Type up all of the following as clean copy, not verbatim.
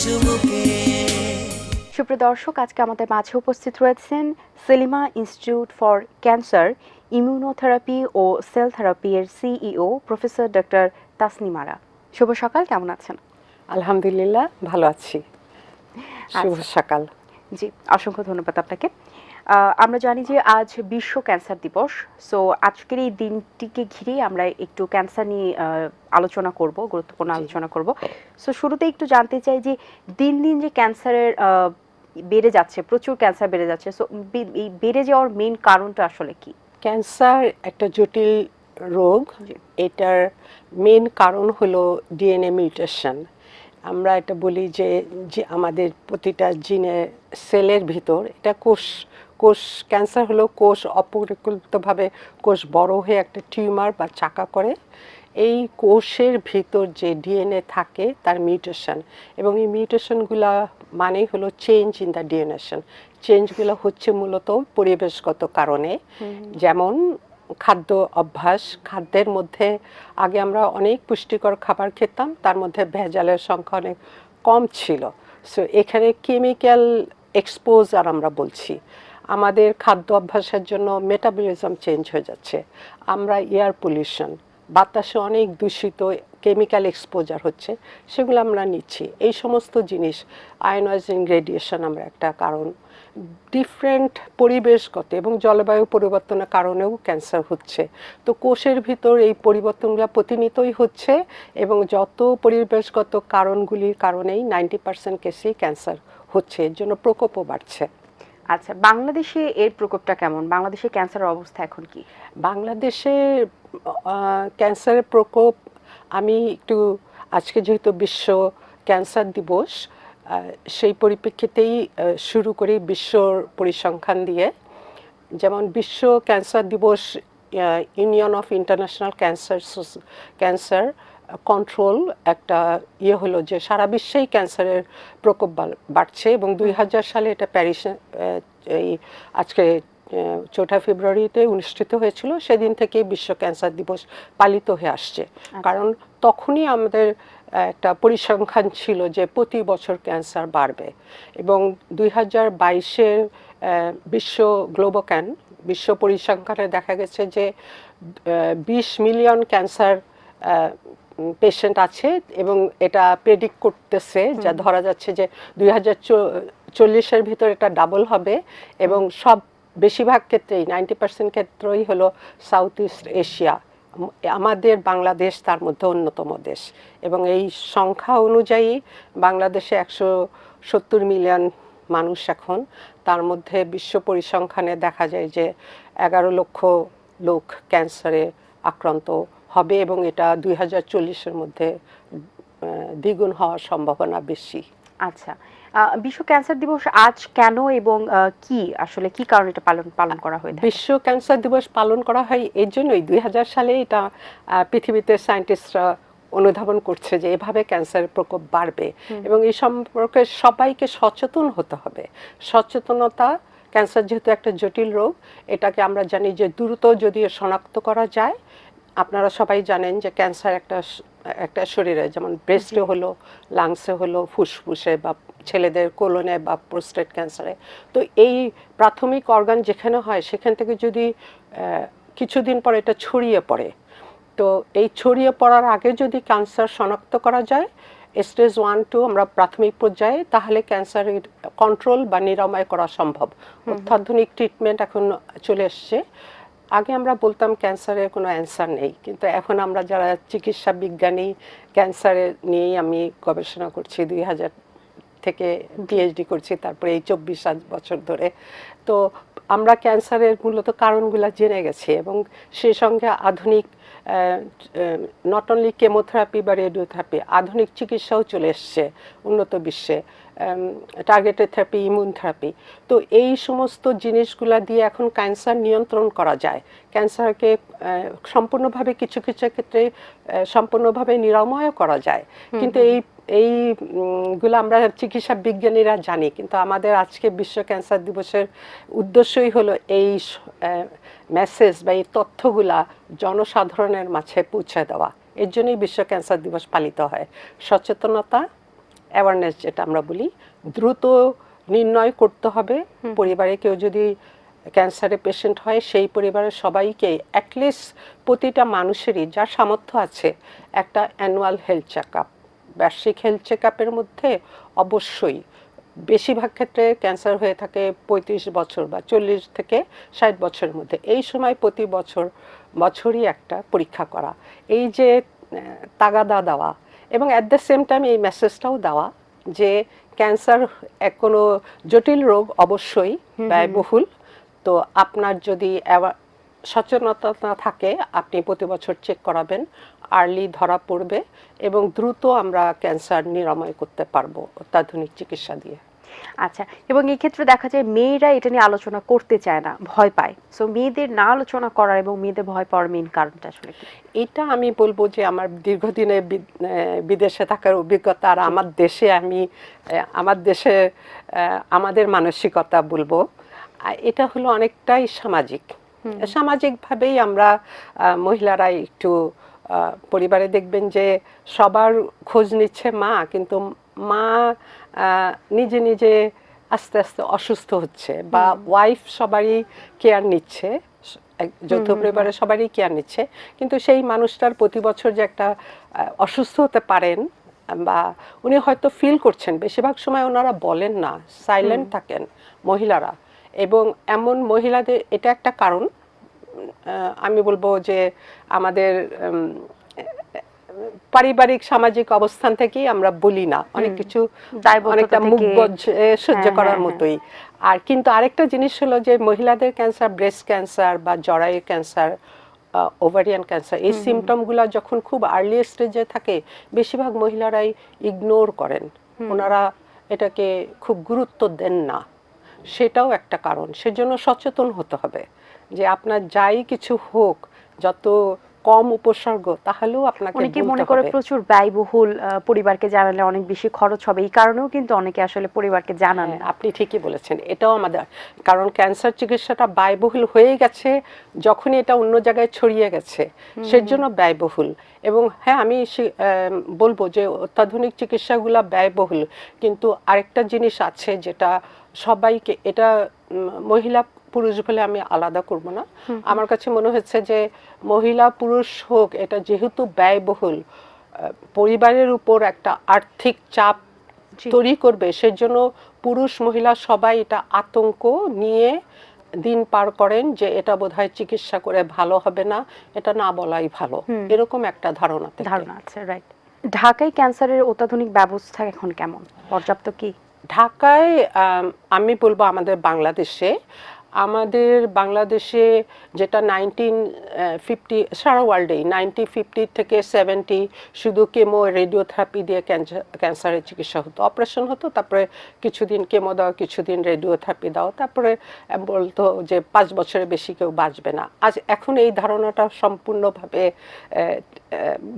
চুমুকে। সুপ্রিয় দর্শক, আজকে আমাদের মাঝে উপস্থিত রয়েছেন Selima institute for cancer, immunotherapy ও সেল থেরাপি এর CEO professor doctor Tasnim Ara. শুভ সকাল, কেমন আছেন? আলহামদুলিল্লাহ, ভালো আছি। শুভ সকাল। জি, অসংখ্য ধন্যবাদ আপনাকে। আমরা জানি যে আজ বিশ্ব ক্যান্সার দিবস। সো আজকের এই দিনটিকে ঘিরে আমরা একটু ক্যান্সার নিয়ে আলোচনা করব, গুরুত্বপূর্ণ আলোচনা করব। সো শুরুতে একটু জানতে চাই যে দিন দিন যে ক্যান্সারের বেড়ে যাচ্ছে, প্রচুর ক্যান্সার বেড়ে যাচ্ছে, সো এই বেড়ে যাওয়ার মেইন কারণটা আসলে কি? ক্যান্সার একটা জটিল রোগ। এটার মেন কারণ হলো ডিএনএ মিউটেশন। আমরা এটা বলি যে আমাদের প্রতিটা জিনের সেলের ভিতর এটা কোষ ক্যান্সার হলো কোষ অপরিকল্পিতভাবে কোষ বড় হয়ে একটা টিউমার বা চাকা করে। এই কোষের ভিতর যে ডিএনএ থাকে তার মিউটেশন, এবং এই মিউটেশনগুলো মানেই হলো চেঞ্জ ইন দ্য ডিএনএশন। চেঞ্জগুলো হচ্ছে মূলত পরিবেশগত কারণে, যেমন খাদ্য অভ্যাস। খাদ্যের মধ্যে আগে আমরা অনেক পুষ্টিকর খাবার খেতাম, তার মধ্যে ভেজালের সংখ্যা অনেক কম ছিল। সো এখানে কেমিক্যাল এক্সপোজার আমরা বলছি। আমাদের খাদ্য অভ্যাসের জন্য মেটাবলিজম চেঞ্জ হয়ে যাচ্ছে। আমরা এয়ার পলিউশন, বাতাসে অনেক দূষিত কেমিক্যাল এক্সপোজার হচ্ছে, সেগুলো আমরা নিচ্ছি। এই সমস্ত জিনিস, আয়নাইজিং রেডিয়েশন আমরা একটা কারণ। ডিফারেন্ট পরিবেশগত এবং জলবায়ু পরিবর্তনের কারণেও ক্যান্সার হচ্ছে। তো কোষের ভিতর এই পরিবর্তনগুলো প্রতিনিয়তই হচ্ছে, এবং যত পরিবেশগত কারণগুলির কারণেই 90% কেসেই ক্যান্সার হচ্ছে, এর জন্য প্রকোপও বাড়ছে। আচ্ছা, বাংলাদেশে এর প্রকোপটা কেমন? বাংলাদেশে ক্যান্সারের অবস্থা এখন কি? বাংলাদেশে ক্যান্সারের প্রকোপ, আমি একটু আজকে যেহেতু বিশ্ব ক্যান্সার দিবস, সেই পরিপ্রেক্ষিতেই শুরু করি বিশ্বর পরিসংখ্যান দিয়ে। যেমন বিশ্ব ক্যান্সার দিবস, union of international cancer control একটা হলো যে সারা বিশ্বেই ক্যান্সারের প্রকোপ বাড়ছে, এবং 2000 সালে এটা প্যারিসে এই আজকে 4 ফেব্রুয়ারিতে অনুষ্ঠিত হয়েছিল। সেদিন থেকেই বিশ্ব ক্যান্সার দিবস পালিত হয়ে আসছে। কারণ তখনই আমাদের একটা পরিসংখ্যান ছিল যে প্রতি বছর ক্যান্সার বাড়বে, এবং 2022-এর বিশ্ব গ্লোবোক্যান বিশ্ব পরিসংখ্যানে দেখা গেছে যে 20 মিলিয়ন ক্যান্সার পেশেন্ট আছে, এবং এটা প্রেডিক্ট করতেছে, যা ধরা যাচ্ছে যে 2040-এর ভিতর এটা ডাবল হবে, এবং বেশিরভাগ ক্ষেত্রেই 90% ক্ষেত্রেই হলো সাউথ ইস্ট এশিয়া। আমাদের বাংলাদেশ তার মধ্যে অন্যতম দেশ, এবং এই সংখ্যা অনুযায়ী বাংলাদেশে 170 মিলিয়ন মানুষ এখন। তার মধ্যে বিশ্ব পরিসংখ্যানে দেখা যায় যে 11 লক্ষ লোক ক্যান্সারে আক্রান্ত হবে, এবং এটা 2040-এর মধ্যে দ্বিগুণ হওয়ার সম্ভাবনা বেশি। আচ্ছা, বিশ্ব ক্যান্সার দিবস আজ কেন এবং আসলে কি কারণে এটা পালন করা হয়? বিশ্ব ক্যান্সার দিবস পালন করা হয় এই জন্যই, 2000 সালে এটা পৃথিবীতে সায়েন্টিস্টরা অনুধাবন করছে যে এভাবে ক্যান্সারের প্রকোপ বাড়বে, এবং এই সম্পর্কে সবাইকে সচেতন হতে হবে। সচেতনতা, ক্যান্সার যেহেতু একটা জটিল রোগ, এটাকে আমরা জানি যে দ্রুত যদি শনাক্ত করা যায়। আপনারা সবাই জানেন যে ক্যান্সার একটা শরীরে, যেমন ব্রেস্টে হলো, লাংসে হলো, ফুসফুসে, বা ছেলেদের কোলনে বা প্রোস্টেট ক্যান্সারে। তো এই প্রাথমিক অর্গান যেখানে হয় সেখান থেকে যদি কিছুদিন পর এটা ছড়িয়ে পড়ে, তো এই ছড়িয়ে পড়ার আগে যদি ক্যান্সার শনাক্ত করা যায় স্টেজ 1-2 আমরা প্রাথমিক পর্যায়ে, তাহলে ক্যান্সারের কন্ট্রোল বা নিরাময় করা সম্ভব। অত্যাধুনিক ট্রিটমেন্ট এখন চলে এসছে। আগে আমরা বলতাম ক্যান্সারের কোনো অ্যান্সার নেই, কিন্তু এখন আমরা যারা চিকিৎসা বিজ্ঞানী, ক্যান্সারের নিয়েই আমি গবেষণা করছি, 2000 থেকে পিএইচডি করছি, তারপরে এই 24 বছর ধরে। তো আমরা ক্যান্সারের মূলত কারণগুলো জেনে গেছি, এবং সেই সঙ্গে আধুনিক নট অনলি কেমোথেরাপি বা রেডিওথেরাপি, আধুনিক চিকিৎসাও চলে এসছে উন্নত বিশ্বে, টার্গেটেড থেরাপি, ইমিউন থেরাপি। তো এই সমস্ত জিনিসগুলা দিয়ে এখন ক্যান্সার নিয়ন্ত্রণ করা যায়। ক্যান্সারকে সম্পূর্ণভাবে কিছু কিছু ক্ষেত্রে সম্পূর্ণভাবে নিরাময় করা যায়, কিন্তু এইগুলো আমরা চিকিৎসা বিজ্ঞানীরা জানি। কিন্তু আমাদের আজকে বিশ্ব ক্যান্সার দিবসের উদ্দেশ্যই হলো এই মেসেজ বা এই তথ্যগুলা জনসাধারণের মাঝে পৌঁছে দেওয়া। এর জন্যই বিশ্ব ক্যান্সার দিবস পালিত হয়। সচেতনতা, অ্যাওয়ারনেস যেটা আমরা বলি, দ্রুত নির্ণয় করতে হবে। পরিবারে কেউ যদি ক্যান্সারে পেশেন্ট হয়, সেই পরিবারের সবাইকে অ্যাটলিস্ট প্রতিটা মানুষেরই যার সামর্থ্য আছে একটা অ্যানুয়াল হেলথ চেক আপ, বার্ষিক হেলথ চেক আপের মধ্যে অবশ্যই, বেশিরভাগ ক্ষেত্রে ক্যান্সার হয়ে থাকে 35 বছর বা 40 থেকে 60 বছরের মধ্যে, এই সময় প্রতি বছরই একটা পরীক্ষা করা, এই যে তাগাদা দেওয়া, এবং অ্যাট দ্য সেম টাইম এই মেসেজটাও দেওয়া যে ক্যান্সার কোনো জটিল রোগ, অবশ্যই ব্যয়বহুল। তো আপনার যদি সচেতনতা থাকে, আপনি প্রতি বছর চেক করাবেন, আর্লি ধরা পড়বে এবং দ্রুত আমরা ক্যান্সার নিরাময় করতে পারবো অত্যাধুনিক চিকিৎসা দিয়ে। আচ্ছা, এবং এই ক্ষেত্রে দেখা যায় মেয়েরা এটা নিয়ে আলোচনা করতে চায় না, ভয় পায়। সো মেয়েদের না আলোচনা করার এবং মেয়েদের ভয় পাওয়ার মেইন কারণটা আসলে কি? এটা আমি বলবো যে আমার দীর্ঘদিনের বিদেশে থাকার অভিজ্ঞতা, আর আমার দেশে আমাদের মানসিকতা বলবো, এটা হলো অনেকটাই সামাজিকভাবেই আমরা মহিলারা একটু পরিবারে দেখবেন যে সবার খোঁজ নিচ্ছে মা, কিন্তু মা নিজে নিজে আস্তে আস্তে অসুস্থ হচ্ছে, বা ওয়াইফ সবারই কেয়ার নিচ্ছে, যৌথ পরিবারের সবারই কেয়ার নিচ্ছে, কিন্তু সেই মানুষটার প্রতি বছর যে একটা অসুস্থ হতে পারেন, বা উনি হয়তো ফিল করছেন, বেশিরভাগ সময় ওনারা বলেন না, সাইলেন্ট থাকেন মহিলারা। এবং এমন মহিলাদের এটা একটা কারণ, আমি বলবো যে আমাদের পারিবারিক সামাজিক অবস্থান থেকেই আমরা বলি না অনেক কিছু, অনেকটা মুখ সহ্য করার মতোই। আর কিন্তু আরেকটা জিনিস হলো যে মহিলাদের ক্যান্সার, ব্রেস্ট ক্যান্সার বা জরায়ু ক্যান্সার, ওভারিয়ান ক্যান্সার, এই সিমটমগুলো যখন খুব আর্লি স্টেজে থাকে, বেশিরভাগ মহিলারাই ইগনোর করেন, ওনারা এটাকে খুব গুরুত্ব দেন না, সেটাও একটা কারণ। সেজন্য সচেতন হতে হবে যে আপনার যাই কিছু হোক, যত কম উপসর্গ, তাহলেও আপনাকে অনেকে মনে করে প্রচুর ব্যয়বহুল, পরিবারকে জানালে অনেক বেশি খরচ হবে, এই কারণেও কিন্তু অনেকে আসলে পরিবারকে জানান না। আপনি ঠিকই বলেছেন, এটাও আমাদের কারণ, ক্যান্সার চিকিৎসাটা ব্যয়বহুল হয়ে গেছে যখনই এটা অন্য জায়গায় ছড়িয়ে গেছে, সেজন্য ব্যয়বহুল। এবং হ্যাঁ, আমি বলবো যে অত্যাধুনিক চিকিৎসাগুলো ব্যয়বহুল, কিন্তু আরেকটা জিনিস আছে যেটা সবাইকে, এটা মহিলা পুরুষ বলে আমি আলাদা করব না, আমার কাছে মনে হচ্ছে যে মহিলা পুরুষ হোক, এটা যেহেতু ব্যয়বহুল, পরিবারের উপর একটা আর্থিক চাপ তৈরি করবে, সেজন্য পুরুষ মহিলা সবাই এটা আতঙ্ক নিয়ে দিন পার করেন যে এটা বোধহয় চিকিৎসা করে ভালো হবে না, এটা না বলাই ভালো, এরকম একটা ধারণা আছে। রাইট। ঢাকায় ক্যান্সারের অত্যাধুনিক ব্যবস্থা এখন কেমন, পর্যাপ্ত কি? ঢাকায় আমি বলবো আমাদের বাংলাদেশে যেটা 1950, সারা ওয়ার্ল্ডেই 1950 থেকে 70 শুধু কেমো রেডিওথেরাপি দিয়ে ক্যান্সারের চিকিৎসা হতো, অপারেশন হতো, তারপরে কিছুদিন কেমো দাও, কিছুদিন রেডিওথেরাপি দাও, তারপরে বলতো যে 5 বছরের বেশি কেউ বাঁচবে না। এখন এই ধারণাটা সম্পূর্ণভাবে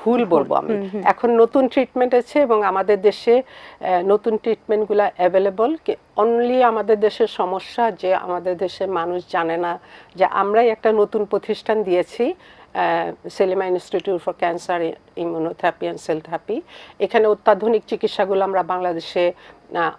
ভুল বলবো আমি। এখন নতুন ট্রিটমেন্ট আছে এবং আমাদের দেশে নতুন ট্রিটমেন্টগুলো অ্যাভেলেবল। অনলি আমাদের দেশের সমস্যা যে আমাদের দেশের মানুষ জানে না যে আমরাই একটা নতুন প্রতিষ্ঠান দিয়েছি, Selima institute for cancer immunotherapy and cell therapy. এখানে অত্যাধুনিক চিকিৎসাগুলো আমরা বাংলাদেশে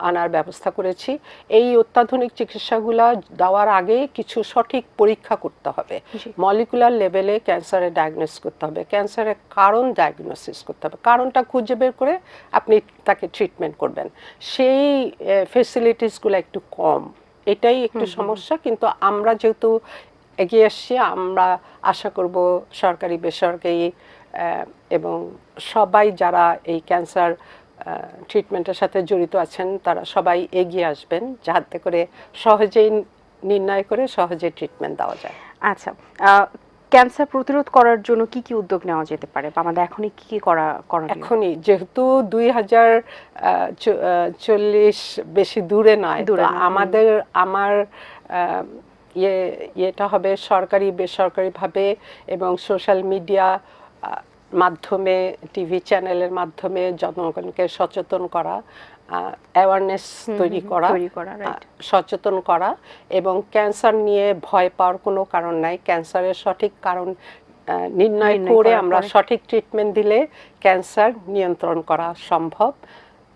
আনার ব্যবস্থা করেছি। এই অত্যাধুনিক চিকিৎসাগুলো দেওয়ার আগে কিছু সঠিক পরীক্ষা করতে হবে, মলিকুলার লেভেলে ক্যান্সারের ডায়াগনোস করতে হবে, ক্যান্সারের কারণ ডায়াগনোসিস করতে হবে, কারণটা খুঁজে বের করে আপনি তাকে ট্রিটমেন্ট করবেন। সেই ফেসিলিটিসগুলো একটু কম, এটাই একটু সমস্যা। কিন্তু আমরা যেহেতু এগিয়ে এসছি, আমরা আশা করব সরকারি বেসরকারি এবং সবাই যারা এই ক্যান্সার ট্রিটমেন্টের সাথে জড়িত আছেন তারা সবাই এগিয়ে আসবেন, যাতে করে সহজেই নির্ণয় করে সহজে ট্রিটমেন্ট দেওয়া যায়। আচ্ছা, ক্যান্সার প্রতিরোধ করার জন্য কি কি উদ্যোগ নেওয়া যেতে পারে, আমাদের এখনই কি কি করণীয়? এখনই যেহেতু 2040 বেশি দূরে নয়, আমার ইয়েটা হবে সরকারি বেসরকারিভাবে এবং সোশ্যাল মিডিয়া মাধ্যমে, টিভি চ্যানেলের মাধ্যমে জনগণকে সচেতন করা, অ্যাওয়ারনেস তৈরি করা, সচেতন করা, এবং ক্যান্সার নিয়ে ভয় পাওয়ার কোনো কারণ নাই। ক্যান্সারের সঠিক কারণ নির্ণয় করে আমরা সঠিক ট্রিটমেন্ট দিলে ক্যান্সার নিয়ন্ত্রণ করা সম্ভব।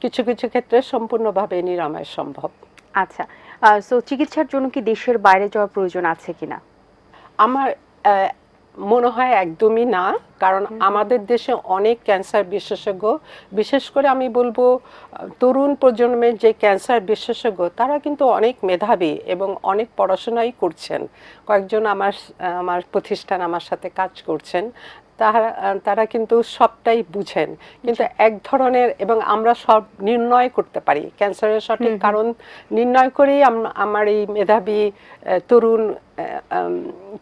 কিছু কিছু ক্ষেত্রে সম্পূর্ণভাবে নিরাময় সম্ভব। আচ্ছা, সো চিকিৎসার জন্য কি দেশের বাইরে যাওয়ার প্রয়োজন আছে কিনা? আমার মনে হয় একদমই না, কারণ আমাদের দেশে অনেক ক্যান্সার বিশেষজ্ঞ, বিশেষ করে আমি বলবো তরুণ প্রজন্মের যে ক্যান্সার বিশেষজ্ঞ তারা কিন্তু অনেক মেধাবী এবং অনেক পড়াশোনাই করছেন। কয়েকজন আমার প্রতিষ্ঠান আমার সাথে কাজ করছেন, তারা কিন্তু সবটাই বুঝেন, কিন্তু এক ধরনের, এবং আমরা সব নির্ণয় করতে পারি, ক্যান্সারের সঠিক কারণ নির্ণয় করেই আমার এই মেধাবী তরুণ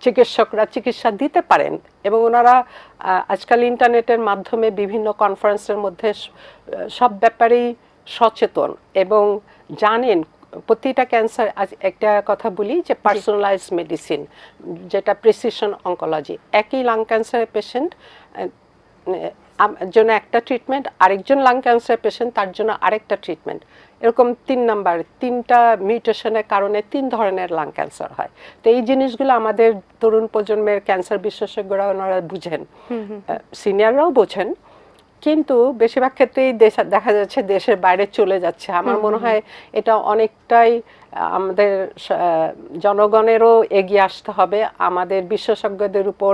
চিকিৎসকরা চিকিৎসা দিতে পারেন। এবং ওনারা আজকাল ইন্টারনেটের মাধ্যমে বিভিন্ন কনফারেন্সের মধ্যে সব ব্যাপারেই সচেতন এবং জানেন প্রতিটা ক্যান্সার। একটা কথা বলি যে পার্সোনালাইজড মেডিসিন, যেটা প্রিসিশন অঙ্কোলজি, একই লাং ক্যান্সারের পেশেন্ট জন্য একটা ট্রিটমেন্ট, আরেকজন লাং ক্যান্সার পেশেন্ট তার জন্য আরেকটা ট্রিটমেন্ট, এরকম 3টা মিউটেশনের কারণে 3 ধরনের লাং ক্যান্সার হয়। তো এই জিনিসগুলো আমাদের তরুণ প্রজন্মের ক্যান্সার বিশেষজ্ঞরা ওনারা বুঝেন, সিনিয়ররাও বোঝেন, কিন্তু বেশিরভাগ ক্ষেত্রেই দেখা যাচ্ছে দেশের বাইরে চলে যাচ্ছে। আমার মনে হয় এটা অনেকটাই আমাদের জনগণেরও এগিয়ে আসতে হবে, আমাদের বিশেষজ্ঞদের উপর,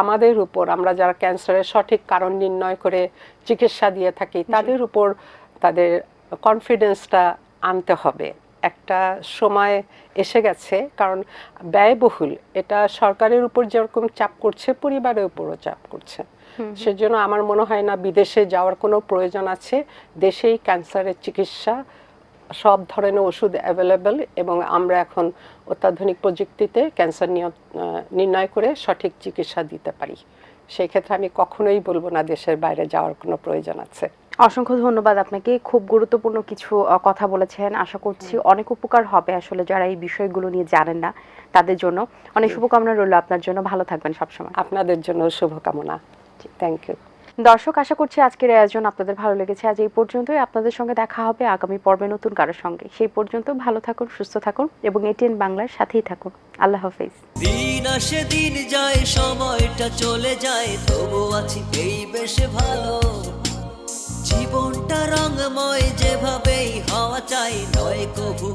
আমাদের উপর, আমরা যারা ক্যান্সারের সঠিক কারণ নির্ণয় করে চিকিৎসা দিয়ে থাকি তাদের উপর তাদের কনফিডেন্সটা আনতে হবে। একটা সময় এসে গেছে, কারণ ব্যয়বহুল, এটা সরকারের উপর যেরকম চাপ করছে পরিবারের উপরও চাপ করছে। সেজন্য আমার মনে হয় না বিদেশে যাওয়ার কোনো প্রয়োজন আছে। দেশেই ক্যান্সারের চিকিৎসা, সব ধরনের ওষুধ অ্যাভেলেবল, এবং আমরা এখন অত্যাধুনিক প্রযুক্তিতে ক্যান্সার নির্ণয় করে সঠিক চিকিৎসা দিতে পারি। সেই ক্ষেত্রে আমি কখনোই বলবো না দেশের বাইরে যাওয়ার কোনো প্রয়োজন আছে। অসংখ্য ধন্যবাদ আপনাকে, খুব গুরুত্বপূর্ণ কিছু কথা বলেছেন। আশা করছি অনেক উপকার হবে আসলে যারা এই বিষয়গুলো নিয়ে জানেন না তাদের জন্য। অনেক শুভকামনা রইল আপনার জন্য, ভালো থাকবেন সবসময়। আপনাদের জন্য শুভকামনা। Thank you. দর্শক, আশা করছি আজকের আয়োজন আপনাদের ভালো লেগেছে। আজ এই পর্যন্তই, আপনাদের সঙ্গে দেখা হবে আগামী পর্বে নতুন কারোর সঙ্গে। সেই পর্যন্ত ভালো থাকুন, সুস্থ থাকুন এবং এটিএন বাংলার সাথেই থাকুন। আল্লাহ হাফেজ। দিন আসে দিন যায়, সময়টা চলে যায়, তবু আছি এই বেশ ভালো। জীবনটা রঙময়, যেভাবেই হওয়া চাই, নয় কভু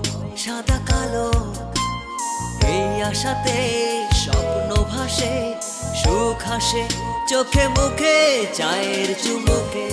সাদা কালো। এই আশাতে স্বপ্ন ভাসে, সুখ হাসে চোখে মুখে, চায়ের চুমুকে।